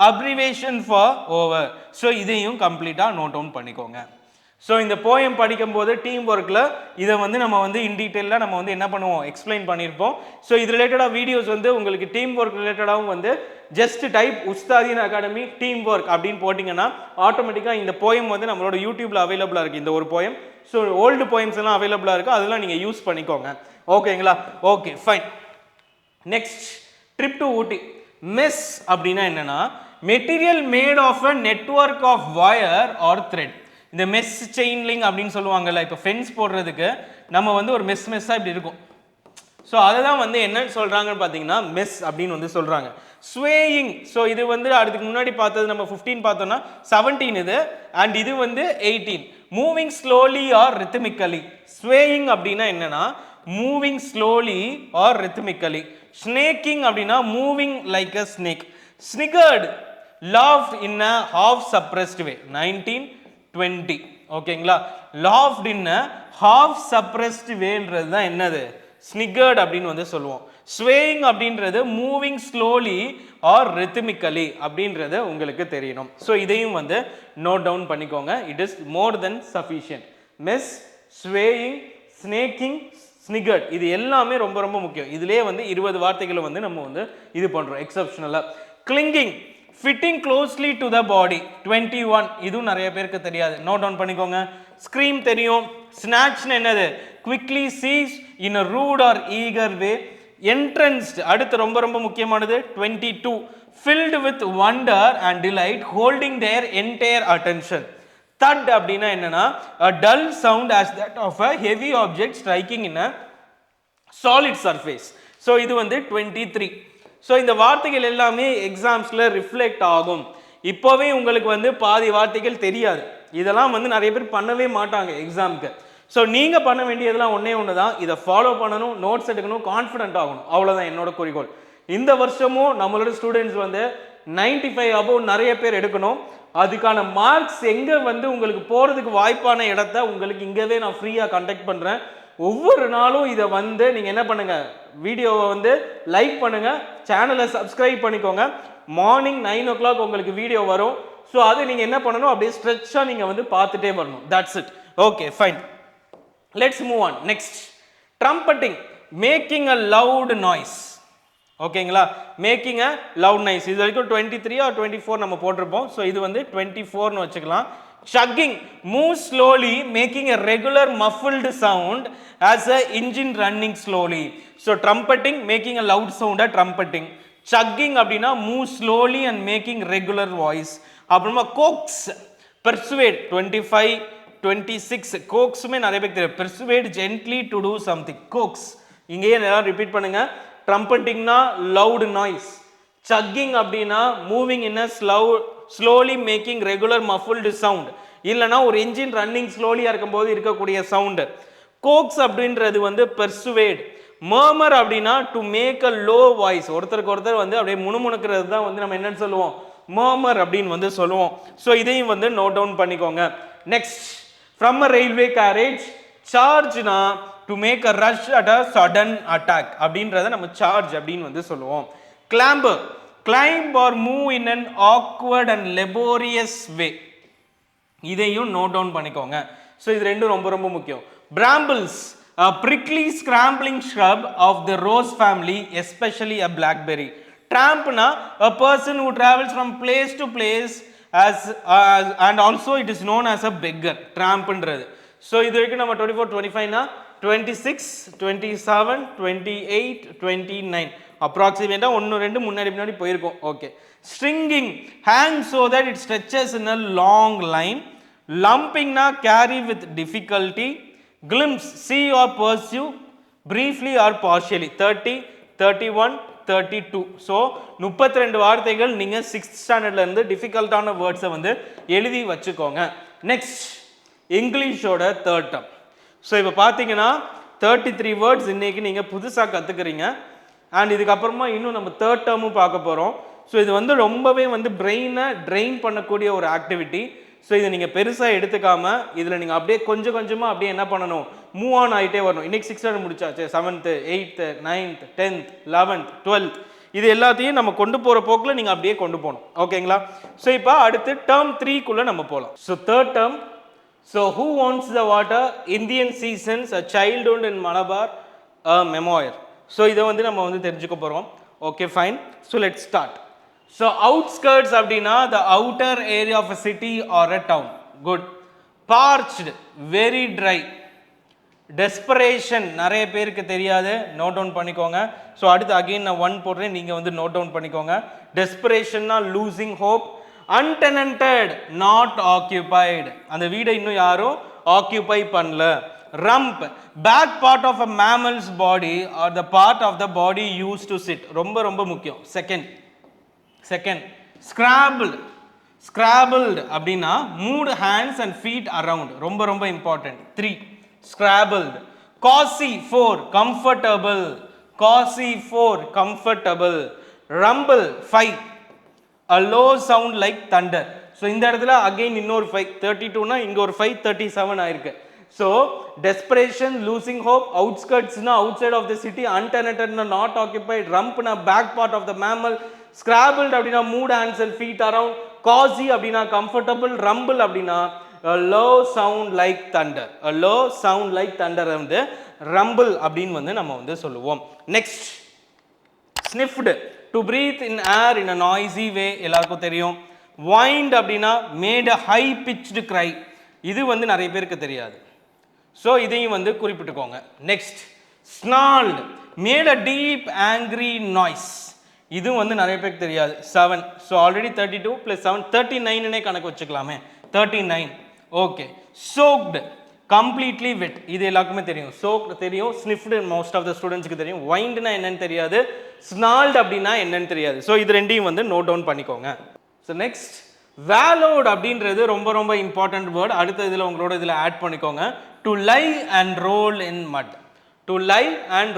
abbreviation for over so இதையும் கம்ப்ளீட்டாக நோட் டவுன் பண்ணிக்கோங்க ஸோ இந்த போயம் படிக்கும்போது டீம் ஒர்க்கில் இதை வந்து நம்ம வந்து இன் டீட்டெயிலாக நம்ம வந்து என்ன பண்ணுவோம் எக்ஸ்பிளைன் பண்ணியிருப்போம் ஸோ இது ரிலேட்டடாக வீடியோஸ் வந்து உங்களுக்கு டீம் ஒர்க் ரிலேட்டடாகவும் வந்து just type Ustadian academy team work அப்படின்னு போட்டிங்கன்னா ஆட்டோமேட்டிக்காக இந்த போயம் வந்து நம்மளோட யூடியூப்பில் அவைலபிளாக இருக்குது இந்த ஒரு போயம் ஸோ ஓல்டு போயம்ஸ் எல்லாம் அவைலபிளாக இருக்குது அதெல்லாம் நீங்கள் யூஸ் பண்ணிக்கோங்க ஓகேங்களா okay fine next trip to Ooty mesh அப்படின்னா என்னன்னா material made of a network of wire or thread இந்த மெஸ் செயின் லிங்க் அப்படின்னு சொல்லுவாங்கல்ல இப்போ ஃபென்ஸ் போடுறதுக்கு நம்ம வந்து ஒரு மெஸ்ஸாக இப்படி இருக்கும் ஸோ அதை தான் வந்து என்னன்னு சொல்கிறாங்கன்னு பார்த்தீங்கன்னா மெஸ் அப்படின்னு வந்து சொல்கிறாங்க ஸ்வேயிங் ஸோ இது வந்து அதுக்கு முன்னாடி பார்த்தது நம்ம 15 பார்த்தோம்னா 17 இது அண்ட் இது வந்து 18 moving slowly or rhythmically swaying அப்படின்னா என்னன்னா moving slowly or rhythmically snaking அப்படின்னா moving like a snake sniggered laughed in a half suppressed way 1920 ஓகேங்களா laughed in a half suppressed வேன்றது தான் என்னது ஸ்னிகர்ட் அப்படின்னு வந்து சொல்லுவோம் ஸ்வேயிங் அப்படின்றது மூவிங் ஸ்லோலி ஆர் ரித்மிக்கலி அப்படின்றது உங்களுக்கு தெரியணும் ஸோ இதையும் வந்து நோட் டவுன் பண்ணிக்கோங்க it is more than sufficient mess swaying snaking sniggered இது எல்லாமே ரொம்ப ரொம்ப முக்கியம் இதுலேயே வந்து 20 வார்த்தைகளை வந்து நம்ம வந்து இது பண்ணுறோம் எக்ஸப்ஷனலாக clinging fitting closely to the body 21 இதுவும் நிறைய பேருக்கு தெரியாது நோட் டவுன் பண்ணிக்கோங்க ஸ்க்ரீம் தெரியும் ஸ்நாட்ச்னு என்னது quickly seize in a rude or eager way entranced அடுத்து ரொம்ப ரொம்ப முக்கியமானது 22 filled with wonder and delight holding their entire attention thud அப்படின்னா என்னன்னா a dull sound as that of a heavy object striking in a solid surface so இது வந்து 23 so இந்த வார்த்தைகள் எல்லாமே எக்ஸாம்ஸ்ல ரிஃப்ளெக்ட் ஆகும் இப்போவே உங்களுக்கு வந்து பாதி வார்த்தைகள் தெரியாது இதெல்லாம் வந்து நிறைய பேர் பண்ணவே மாட்டாங்க எக்ஸாம்க்கு ஸோ நீங்கள் பண்ண வேண்டியதெல்லாம் ஒன்று தான் இதை ஃபாலோ பண்ணணும் நோட்ஸ் எடுக்கணும் கான்ஃபிடென்ட் ஆகணும் அவ்வளோதான் என்னோட குறிக்கோள் இந்த வருஷமும் நம்மளோட ஸ்டூடெண்ட்ஸ் வந்து 95 above நிறைய பேர் எடுக்கணும் அதுக்கான மார்க்ஸ் எங்கே வந்து உங்களுக்கு போகிறதுக்கு வாய்ப்பான இடத்த உங்களுக்கு இங்கேவே நான் ஃப்ரீயாக கண்டக்ட் பண்ணுறேன் ஒவ்வொரு நாளும் இதை வந்து நீங்கள் என்ன பண்ணுங்கள் வீடியோவை வந்து லைக் பண்ணுங்கள் சேனலை சப்ஸ்கிரைப் பண்ணிக்கோங்க மார்னிங் 9 o'clock உங்களுக்கு வீடியோ வரும் ஸோ அது நீங்கள் என்ன பண்ணணும் அப்படியே ஸ்ட்ரெச்சாக நீங்கள் வந்து பார்த்துட்டே வரணும் that's it okay fine let's move on next trumpeting making a loud noise ஓகேங்களா மேக்கிங் அ லவுட் நாய்ஸ் இது வரைக்கும் 23 or 24 நம்ம போட்டிருப்போம் ஸோ இது வந்து 24னு வச்சுக்கலாம் chugging move slowly making a regular muffled sound as a engine running slowly so trumpeting making a loud sound trumpeting chugging அப்படினா move slowly and making regular voice அப்புறமா coax persuade 25 26 coaxமே நிறைய பேருக்கு தெரியும் persuade gently to do something coax இங்கேயே எல்லாரும் repeat பண்ணுங்க trumpetingனா loud noise chugging அப்படினா moving in a slowly making regular muffled sound இல்லனா ஒரு engine running slowly இருக்கும்போது இருக்கக்கூடிய sound coax அப்படின்றது வந்து persuade murmur அப்படினா to make a low voice ஒருத்தருக்கு ஒருத்தர் வந்து அப்படியே முணுமுணுக்கிறது தான் வந்து நம்ம என்னன்னு சொல்லுவோம் murmur அப்படினு வந்து சொல்லுவோம் சோ இதையும் வந்து நோட் டவுன் பண்ணிக்கோங்க next from a railway carriage charge na to make a rush at a sudden attack அப்படின்றத நம்ம charge அப்படினு வந்து சொல்லுவோம் clamber climb or move in an awkward and laborious way இதையும் நோட் டவுன் பண்ணிக்கோங்க சோ இது ரெண்டும் ரொம்ப ரொம்ப முக்கியம் brambles a prickly scrambling shrub of the rose family especially a blackberry tramp na a person who travels from place to place as and also it is known as a beggar tramp ன்றது so இது வரைக்கும் நம்ம 24 25 னா 26 27 28 29 approximately ஒன்னு ரெண்டு முன்னாடி போயிருக்கும் okay stringing hang so that it stretches in a long line lumpingனா carry with difficulty, glimpse see or pursue, briefly or partially. 30, 31, 32. So 32 வார்த்தைகள் நீங்கள் 6th ஸ்டாண்டர்ட்லேருந்து டிஃபிகல்ட்டான வேர்ட்ஸை வந்து எழுதி வச்சுக்கோங்க. நெக்ஸ்ட் இங்கிலீஷோட தேர்ட் டேர்ம். ஸோ இப்போ பார்த்தீங்கன்னா 33 வேர்ட்ஸ் இன்னைக்கு நீங்கள் புதுசாக கற்றுக்குறீங்க. அண்ட் இதுக்கப்புறமா இன்னும் நம்ம தேர்ட் டேர்மும் பார்க்க போகிறோம். ஸோ இது வந்து ரொம்பவே வந்து பிரெயினை ட்ரெயின் பண்ணக்கூடிய ஒரு ஆக்டிவிட்டி. ஸோ இதை நீங்கள் பெருசாக எடுத்துக்காமல் இதில் நீங்கள் அப்படியே கொஞ்சம் கொஞ்சமாக அப்படியே என்ன பண்ணணும், மூவ் ஆன் ஆகிட்டே வரணும். இன்றைக்கி 6th ஸ்டாண்டர்ட் முடிச்சாச்சு, 7th 8th 9th 10th 11th 12th இது எல்லாத்தையும் நம்ம கொண்டு போகிற போக்கில் நீங்கள் அப்படியே கொண்டு போகணும். ஓகேங்களா? ஸோ இப்போ அடுத்து டேர்ம் 3க்குள்ளே நம்ம போகலாம். So third term. So who wants the water, Indian seasons, a childhood in Malabar, a memoir. So இதை வந்து நம்ம வந்து தெரிஞ்சுக்க போகிறோம். Okay fine. So let's start. So outskirts அப்படின்னா the outer area of a city or a town. Good. parched, very dry. desperation நிறைய பேருக்கு தெரியாது, நோட் டவுன் பண்ணிக்கோங்க. ஸோ அடுத்து அகெயின் நான் 1 போடுறேன், நீங்கள் வந்து நோட் டவுன் பண்ணிக்கோங்க. டெஸ்பரேஷன்னா losing hope. untenanted, not occupied, அந்த வீடை இன்னும் யாரும் ஆக்கியூபை பண்ணல. rump, back part of a mammal's body or the part of the body used to sit. ரொம்ப ரொம்ப முக்கியம். செகண்ட் scrabbled அப்படின்னா move hands and feet around, ரொம்ப ரொம்ப important. 3 scrabbled. cozy 4 comfortable. rumble 5 a low sound like thunder. So இந்த இடத்துல again இன்னொரு 5, 32னா இங்கே ஒரு 5, 37 ஆயிருக்கு. ஸோ டெஸ்பரேஷன், லூசிங் ஹோப், அவுட்ஸ்கர்ட்ஸ்னா outside of the city, அன்டெனட்டட்னா நாட் ஆக்கியபைட், ரம்ப்னா back part of the mammal, scrabbled அப்படின்னா moved hands and feet around, cozy அப்படின்னா கம்ஃபர்டபுள், rumble அப்படின்னா a low sound like thunder. வந்து rumble அப்படின்னு வந்து நம்ம வந்து சொல்லுவோம். Next sniffed, to breathe in air in a noisy way, எல்லாருக்கும் தெரியும். whined அப்படின்னா made a high pitched cry, இது வந்து நிறைய பேருக்கு தெரியாது. ஸோ இதையும் வந்து குறிப்பிட்டுக்கோங்க. Next snarled, made a deep angry noise, இது வந்து நிறைய பேருக்கு தெரியாது. 7. ஸோ ஆல்ரெடி 32 + 7 39னே கணக்கு வச்சுக்கலாமே. 39. ஓகே. soaked, completely wet, இது எல்லாருக்குமே தெரியும். soaked தெரியும், sniffed மோஸ்ட் ஆஃப் த ஸ்டூடெண்ட்ஸ்க்கு தெரியும். windனா என்னன்னு தெரியாது, snarled அப்படின்னா என்னன்னு தெரியாது. ஸோ இது ரெண்டையும் வந்து நோட் டவுன் பண்ணிக்கோங்க. ஸோ நெக்ஸ்ட் wallowed அப்படின்றது ரொம்ப ரொம்ப இம்பார்ட்டன்ட் வேர்ட். அடுத்த இதில் உங்களோட இதில் ஆட் பண்ணிக்கோங்க. to lie and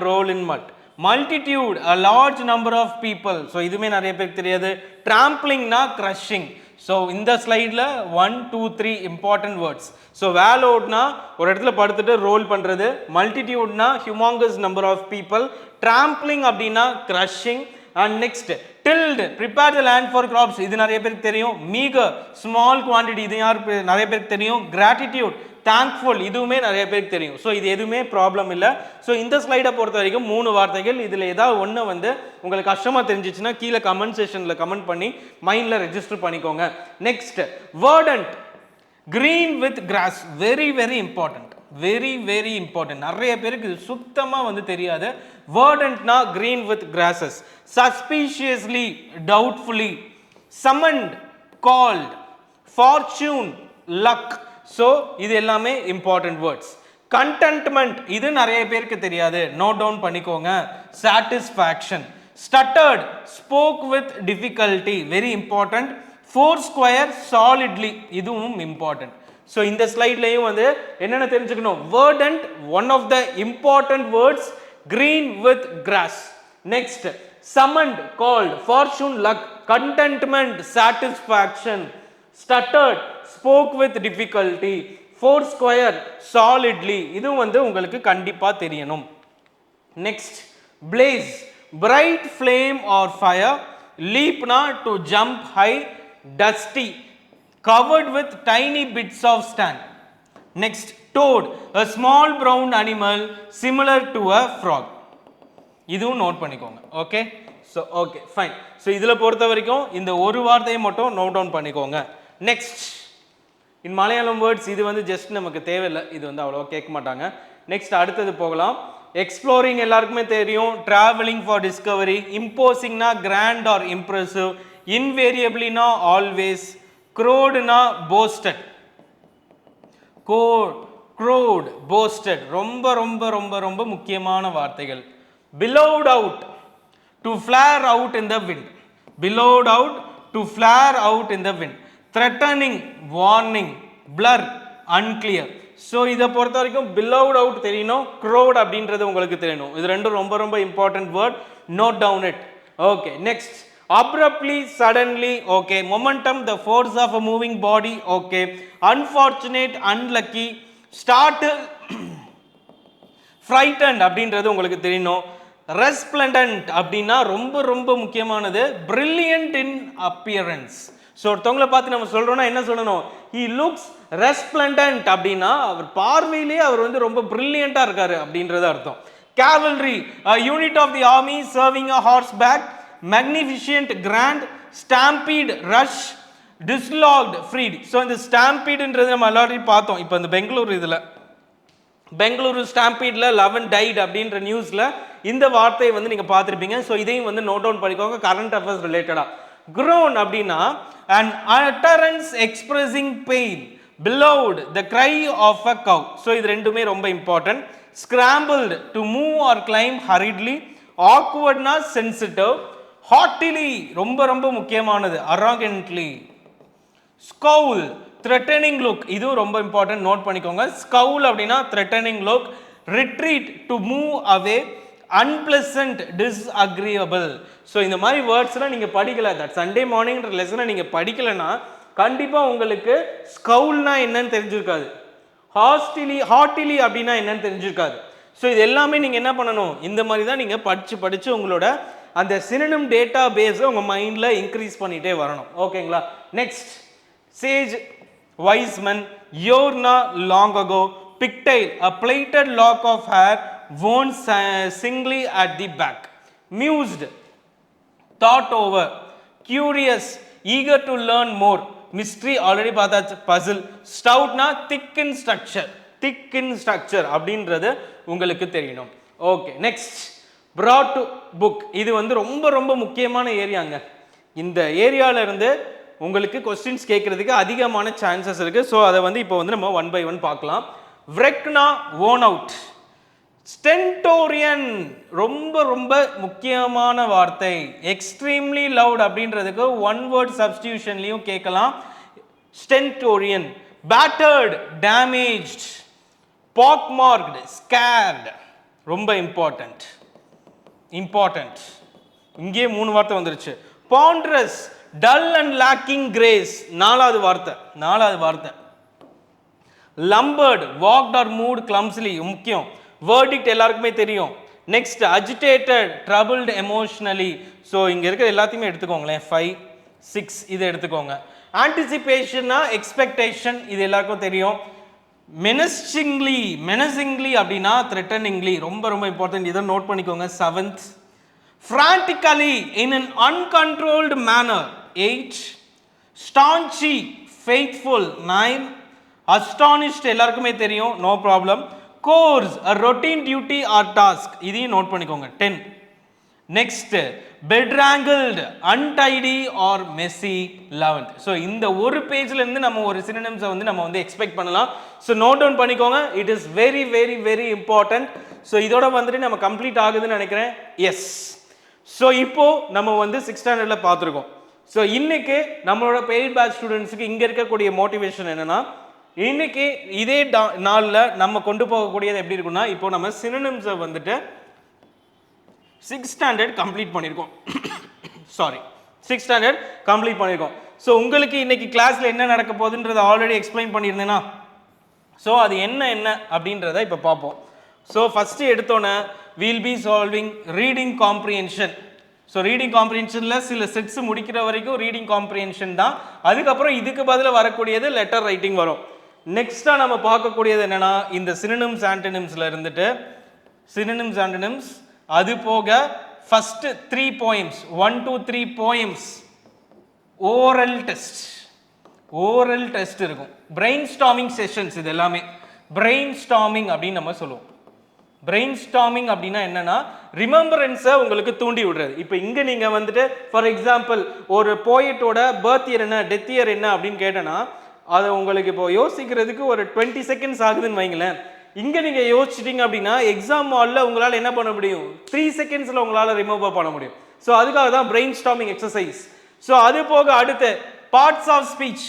roll in mud. multitude, a large number of people, so இதுவுமே நிறைய பேருக்கு தெரியாது. trampling-னா crushing. ஸோ இந்த ஸ்லைடில் 1 2 3 இம்பார்ட்டன்ட் வேர்ட்ஸ். ஸோ wallowed-னா ஒரு இடத்துல படுத்துட்டு ரோல் பண்ணுறது, multitude-னா humongous number of people, trampling அப்படின்னா crushing. And next tilled, prepare the land for crops, இது நிறைய பேருக்கு தெரியும். meager, small quantity, இது நிறைய பேருக்கு தெரியும். gratitude, thankful, இதுவுமே நிறைய பேருக்கு தெரியும். ஸோ இது எதுவுமே ப்ராப்ளம் இல்லை. ஸோ இந்த ஸ்லைடை பொறுத்த வரைக்கும் 3 வார்த்தைகள், இதில் ஏதாவது ஒன்று வந்து உங்களுக்கு கஷ்டமாக தெரிஞ்சிச்சுன்னா கீழே கமெண்ட் செஷனில் கமெண்ட் பண்ணி மைண்டில் ரெஜிஸ்டர் பண்ணிக்கோங்க. Next verdant, green with grass, very very important, very important. நிறைய பேருக்கு இது சுத்தமாக வந்து தெரியாது. verdantனா green with grasses. suspiciously, doubtfully, summoned, called, fortune, luck. So இது எல்லாமே இம்பார்ட்டன்ட் வேர்ட்ஸ். contentment, இது நிறைய பேருக்கு தெரியாது, நோட் டவுன் பண்ணிக்கோங்க. satisfaction. stuttered, spoke with difficulty, very important. foursquare, solidly, இதுவும் இம்பார்ட்டன்ட். ஸோ இந்த ஸ்லைட்லையும் வந்து என்னென்ன தெரிஞ்சுக்கணும், verdant, one of the important words, green with grass. Next summoned, called, fortune, luck, contentment, satisfaction, stuttered, spoke with difficulty, foursquare, solidly, இது வந்து உங்களுக்கு கண்டிப்பா தெரியணும். Next blaze, bright flame or fire, leapனா to jump high, dusty, covered with tiny bits of sand. Next toad, a small brown animal similar to a frog. இதுவும் note பண்ணிக்கோங்க. Okay. So okay fine. So இதில் பொறுத்த வரைக்கும் இந்த ஒரு வார்த்தையை மட்டும் note down பண்ணிக்கோங்க. நெக்ஸ்ட் இன் மலையாளம் வேர்ட்ஸ், இது வந்து ஜஸ்ட் நமக்கு தேவையில்லை, இது வந்து அவ்வளோவா கேட்க மாட்டாங்க. நெக்ஸ்ட் அடுத்தது போகலாம். எக்ஸ்ப்ளோரிங் எல்லாருக்குமே தெரியும். Travelling for discovery. இம்போசிங்னா கிராண்ட் ஆர் இம்ப்ரெசிவ். இன்வேரியபிளினா ஆல்வேஸ். க்ரோடுனா போஸ்டட். crowed, boasted. ரொம்ப ரொம்ப ரொம்ப ரொம்ப முக்கியமான வார்த்தைகள். Billowed out, to flare out in the wind. Billowed out, to flare out in the wind. Threatening, warning, blur, unclear. So இதை பொறுத்த வரைக்கும் billowed out தெரியணும், crowed அப்படின்றது உங்களுக்கு தெரியணும். இது ரெண்டும் ரொம்ப ரொம்ப important word. Note down it. Okay, next. Abruptly, suddenly, okay. Momentum, the force of a moving body, okay. Unfortunate, unlucky. Startled, frightened அப்படின்றது உங்களுக்கு தெரியணும். Resplendent அப்படின்னா ரொம்ப ரொம்ப முக்கியமானது. Brilliant in appearance. ஸோ ஒருத்தவங்களை பார்த்து நம்ம சொல்றோம்னா என்ன சொல்லணும்? He looks resplendent அப்படின்னா அவர் பார்வையிலே அவர் வந்து ரொம்ப பிரில்லியண்டா இருக்காரு அப்படின்றது அர்த்தம். Cavalry, a unit of the army serving a horseback. Magnificent, grand, stampede, rush, dislodged, freed. So இந்த ஸ்டாம்பீடுன்றது நம்ம ஆல்ரெடி பார்த்தோம். இப்போ இந்த பெங்களூரு ஸ்டாம்பீடில் 11 டைட் அப்படின்ற நியூஸில் இந்த வார்த்தையை வந்து நீங்கள் பார்த்துருப்பீங்க. ஸோ இதையும் வந்து நோட் டவுன் பண்ணிக்கோங்க, கரண்ட் அஃபேர்ஸ் ரிலேட்டடாக. groan அப்படின்னா an utterance expressing pain, bellowed, the cry of a cow. So இது ரெண்டுமே ரொம்ப important. scrambled, to move or climb hurriedly. awkwardனா sensitive. haughtily, ரொம்ப ரொம்ப முக்கியமானது. arrogantly. scowl, threatening look, இது ரொம்ப இம்பார்ட்டன்ட், நோட் பண்ணிக்கோங்க. scowl அப்படின்னா threatening look. retreat, to move away. unpleasant, disagreeable. So இந்த மாதிரி வேர்ட்ஸ்லாம் நீங்கள் படிக்கல, தட் சண்டே மார்னிங்ன்ற லெசனை நீங்கள் படிக்கலைன்னா கண்டிப்பாக உங்களுக்கு ஸ்கவுல்னா என்னன்னு தெரிஞ்சிருக்காது, ஹாட்டிலி அப்படின்னா என்னன்னு தெரிஞ்சிருக்காது. ஸோ இது எல்லாமே நீங்கள் என்ன பண்ணணும், இந்த மாதிரி தான் நீங்கள் படித்து உங்களோட அந்த சினோனிம் டேட்டா பேஸை உங்கள் மைண்டில் இன்க்ரீஸ் பண்ணிகிட்டே வரணும். ஓகேங்களா? நெக்ஸ்ட், சேஜ், வைஸ்மன், யோர்னா, long ago, pigtail, a plaited lock of hair worn singly at the back. mused, thought over. curious, eager to learn more. mystery already பார்த்தாச்சு. puzzle. stoutனா thick in structure அப்படின்றது உங்களுக்கு தெரியணும். Okay, next, brought to book. இது வந்து ரொம்ப ரொம்ப முக்கியமான ஏரியாங்க. இந்த ஏரியால இருந்து உங்களுக்கு கொஸ்டின்ஸ் கேட்கறதுக்கு அதிகமான சான்சஸ் இருக்கு. ஸோ அதை வந்து இப்போ வந்து நம்ம 1 by 1 பார்க்கலாம். wreckனா worn out. stentorian ரொம்ப ரொம்ப முக்கியமான வார்த்தை. extremely loud அப்படின்றதுக்கு ஒன் வேர்ட் சப்ஸ்டிடியூஷன்லயும் கேட்கலாம். stentorian. battered, damaged. pockmarked, scared. ரொம்ப இம்பார்ட்டன்ட். இங்கே 3 வார்த்தை வந்துருச்சு. ponderous, dull and lacking grace. நாலாவது வார்த்தை. lumbered, walked or moved clumsily. முக்கியம். verdict எல்லாருக்குமே தெரியும். next, agitated, troubled emotionally. So இங்கே இருக்கிற எல்லாத்தையுமே எடுத்துக்கோங்களேன். 5, 6 இதை எடுத்துக்கோங்க. anticipation, expectation, இது எல்லாருக்கும் தெரியும். menacingly அப்படின்னா threateningly, ரொம்ப ரொம்ப இம்பார்ட்டன்ட், இதை நோட் பண்ணிக்கோங்க. 7th, frantically, in an uncontrolled manner. 8, staunchly, faithful. 9, astonished எல்லாருக்குமே தெரியும், no problem. course, a routine duty or task, இதையும் நோட் பண்ணிக்கோங்க. 10. next, bedraggled, untidy or messy. 11th. So இந்த ஒரு பேஜ்ல இருந்து நம்ம ஒரு சினோனிம்ஸை வந்து நம்ம வந்து எக்ஸ்பெக்ட் பண்ணலாம். ஸோ நோட் டவுன் பண்ணிக்கோங்க, it is very very very important. So இதோட வந்துட்டு நம்ம கம்ப்ளீட் ஆகுதுன்னு நினைக்கிறேன். எஸ். ஸோ இப்போ நம்ம வந்து 6th ஸ்டாண்டர்ட்ல பார்த்துருக்கோம். ஸோ இன்னைக்கு நம்மளோட பெய்ட் பேட்ச் ஸ்டூடெண்ட்ஸுக்கு இங்கே இருக்கக்கூடிய மோட்டிவேஷன் என்னன்னா, இன்னைக்கு இதே நாளில் நம்ம கொண்டு போகக்கூடியது எப்படி இருக்குன்னா, இப்போ நம்ம சினோனிம்ஸை வந்துட்டு 6th ஸ்டாண்டர்ட் கம்ப்ளீட் பண்ணியிருக்கோம். ஸோ உங்களுக்கு இன்னைக்கு கிளாஸில் என்ன நடக்க போகுதுன்றதை ஆல்ரெடி எக்ஸ்பிளைன் பண்ணியிருந்தேன்னா, ஸோ அது என்ன அப்படின்றத இப்போ பார்ப்போம். ஸோ ஃபஸ்ட்டு எடுத்தோன்னே we'll be solving reading comprehension. So reading காம்ப்ரிஹென்ஷனில் சில செட்ஸ் முடிக்கிற வரைக்கும் ரீடிங் காம்ப்ரிஹென்ஷன் தான். அதுக்கப்புறம் இதுக்கு பதிலாக வரக்கூடியது லெட்டர் ரைட்டிங் வரும். நெக்ஸ்ட்டாக நம்ம பார்க்கக்கூடியது என்னென்னா, இந்த சினோனிம்ஸ் ஆன்டனிம்ஸில் இருந்துட்டு சினோனிம்ஸ் ஆன்டனிம்ஸ், அது போக first 3 poems, 1 to 3 poems, oral test இருக்கும். பிரெயின் ஸ்டார்மிங் செஷன்ஸ், இது எல்லாமே பிரெயின் ஸ்டார்மிங் அப்படின்னு நம்ம சொல்லுவோம். பிரெயின் ஸ்டார்மிங் அப்படின்னா என்னன்னா, ரிமெம்பரன்ஸை உங்களுக்கு தூண்டி விடுறது. இப்போ இங்கே நீங்கள் வந்துட்டு ஃபார் எக்ஸாம்பிள் ஒரு போயட்டோட பர்த் இயர் என்ன, டெத் இயர் என்ன அப்படின்னு கேட்டேன்னா, அது உங்களுக்கு இப்போ யோசிக்கிறதுக்கு ஒரு 20 செகண்ட்ஸ் ஆகுதுன்னு வைங்களேன். இங்கே நீங்கள் யோசிச்சிட்டிங்க அப்படின்னா எக்ஸாம் ஹாலில் உங்களால் என்ன பண்ண முடியும், 3 செகண்ட்ஸில் உங்களால் ரிமூவ் பண்ண முடியும். ஸோ அதுக்காக தான் பிரெயின் ஸ்டார்மிங் எக்ஸசைஸ். ஸோ அது போக அடுத்து parts of speech.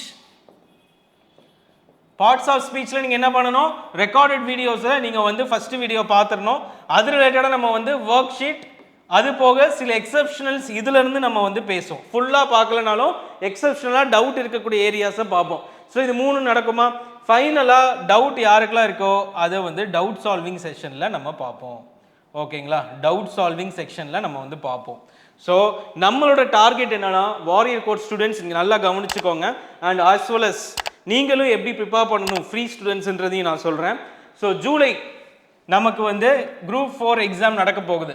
Parts of ஸ்பீச்சில் நீங்கள் என்ன பண்ணணும், ரெக்கார்டட் வீடியோஸில் நீங்கள் வந்து ஃபஸ்ட்டு வீடியோ பார்த்துடணும். அது ரிலேட்டடாக நம்ம வந்து ஒர்க் ஷீட், அது போக சில எக்ஸப்ஷனல்ஸ் இதிலிருந்து நம்ம வந்து பேசுவோம். ஃபுல்லாக பார்க்கலனாலும் எக்ஸப்ஷனலாக டவுட் இருக்கக்கூடிய ஏரியாஸை பார்ப்போம். ஸோ இது 3 நடக்குமா? ஃபைனலாக டவுட் யாருக்கெல்லாம் இருக்கோ அதை வந்து டவுட் சால்விங் செஷனில் நம்ம பார்ப்போம். ஓகேங்களா, டவுட் சால்விங் செக்ஷனில் நம்ம வந்து பார்ப்போம். ஸோ நம்மளோட டார்கெட் என்னன்னா, வாரியர் கோட் ஸ்டூடெண்ட்ஸ் நீங்கள் நல்லா கவனிச்சுக்கோங்க. அண்ட் ஆஸ் வெல் அஸ் நீங்களும் எப்படி ப்ரிப்பேர் பண்ணணும் ஃப்ரீ ஸ்டூடெண்ட்ஸ்ன்றதையும் நான் சொல்கிறேன். ஸோ ஜூலை நமக்கு வந்து குரூப் 4 எக்ஸாம் நடக்க போகுது.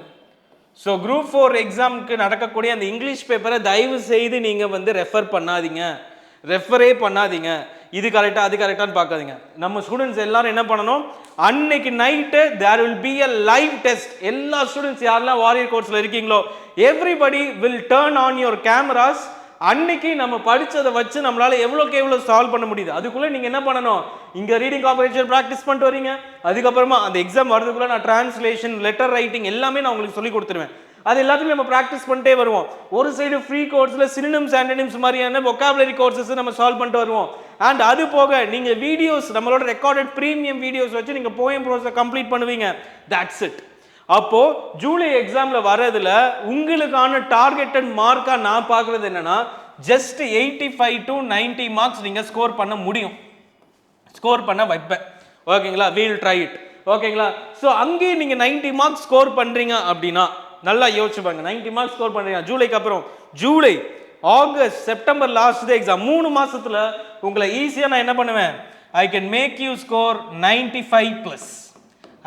ஸோ குரூப் 4 எக்ஸாமுக்கு நடக்கக்கூடிய அந்த இங்கிலீஷ் பேப்பரை தயவு செய்து நீங்கள் வந்து ரெஃபரே பண்ணாதீங்க. இது கரெக்டாக அது கரெக்டான்னு பார்க்காதீங்க. நம்ம ஸ்டூடெண்ட்ஸ் எல்லாரும் என்ன பண்ணணும், அன்னைக்கு night there will be a live test. எல்லா ஸ்டூடெண்ட்ஸ் யாரெல்லாம் வாரியர் கோர்ஸில் இருக்கீங்களோ everybody will turn on your cameras. அன்னைக்கு நம்ம படிச்சதை வச்சு நம்மளால எவ்வளோ சால்வ் பண்ண முடியுது. அதுக்குள்ளே நீங்கள் என்ன பண்ணணும், இங்கே ரீடிங் காம்ப்ரிஹென்ஷன் ப்ராக்டிஸ் பண்ணிட்டு வரீங்க. அதுக்கப்புறமா அந்த எக்ஸாம் வரதுக்குள்ள நான் டிரான்ஸ்லேஷன், லெட்டர் ரைட்டிங் எல்லாமே நான் உங்களுக்கு சொல்லி கொடுத்துருவேன். அது எல்லாத்தையும் நம்ம ப்ராக்டிஸ் பண்ணிட்டே வருவோம். ஒரு சைடு ஃப்ரீ கோர்ஸில் சினினிம்ஸ் ஆண்டனிம்ஸ் மாதிரியான வொக்காபுலரி கோர்சஸ் நம்ம சால்வ் பண்ணிட்டு வருவோம். அண்ட் அது போக நீங்கள் வீடியோஸ், நம்மளோட ரெக்கார்டட் ப்ரீமியம் வீடியோஸ் வச்சு நீங்கள் போயம் ப்ரோஸை கம்ப்ளீட் பண்ணுவீங்க. That's it. அப்போ ஜூலை எக்ஸாம்ல வரதுல உங்களுக்கான டார்கெட்டட் மார்க்கா நான் பார்க்கறது என்னன்னா, ஜஸ்ட் 85 to 90 மார்க்ஸ் நீங்க ஸ்கோர் பண்ண முடியும், ஸ்கோர் பண்ண வைப்பேன். ஓகேங்களா, வீல் ட்ரை இட். ஓகேங்களா, ஸோ அங்கேயே நீங்க 90 மார்க்ஸ் ஸ்கோர் பண்றீங்க அப்படின்னா நல்லா யோசிச்சு பாருங்க. 90 மார்க்ஸ் ஸ்கோர் பண்றீங்க ஜூலைக்கு அப்புறம், July, August, September last day exam, 3 மாசத்துல உங்களை ஈஸியா நான் என்ன பண்ணுவேன், I can make you score 95+.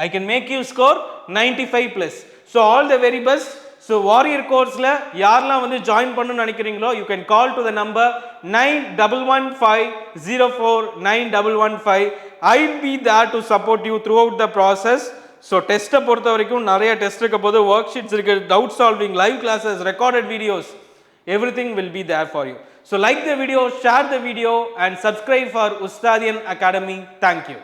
I can make you score 95+. So all the very best. So warrior course-ல யாரெல்லாம் வந்து ஜாயின் பண்ணணும்னு நினைக்கிறீங்களோ you can call to the number 9115049115. I'll be there to support you throughout the process. So டெஸ்ட்டை பொறுத்த வரைக்கும் நிறைய test இருக்க போது, ஒர்க் ஷீட்ஸ் இருக்கு, doubt solving, live classes, recorded videos, everything will be there for you. So like the video, share the video and subscribe for Ustadian Academy. Thank you.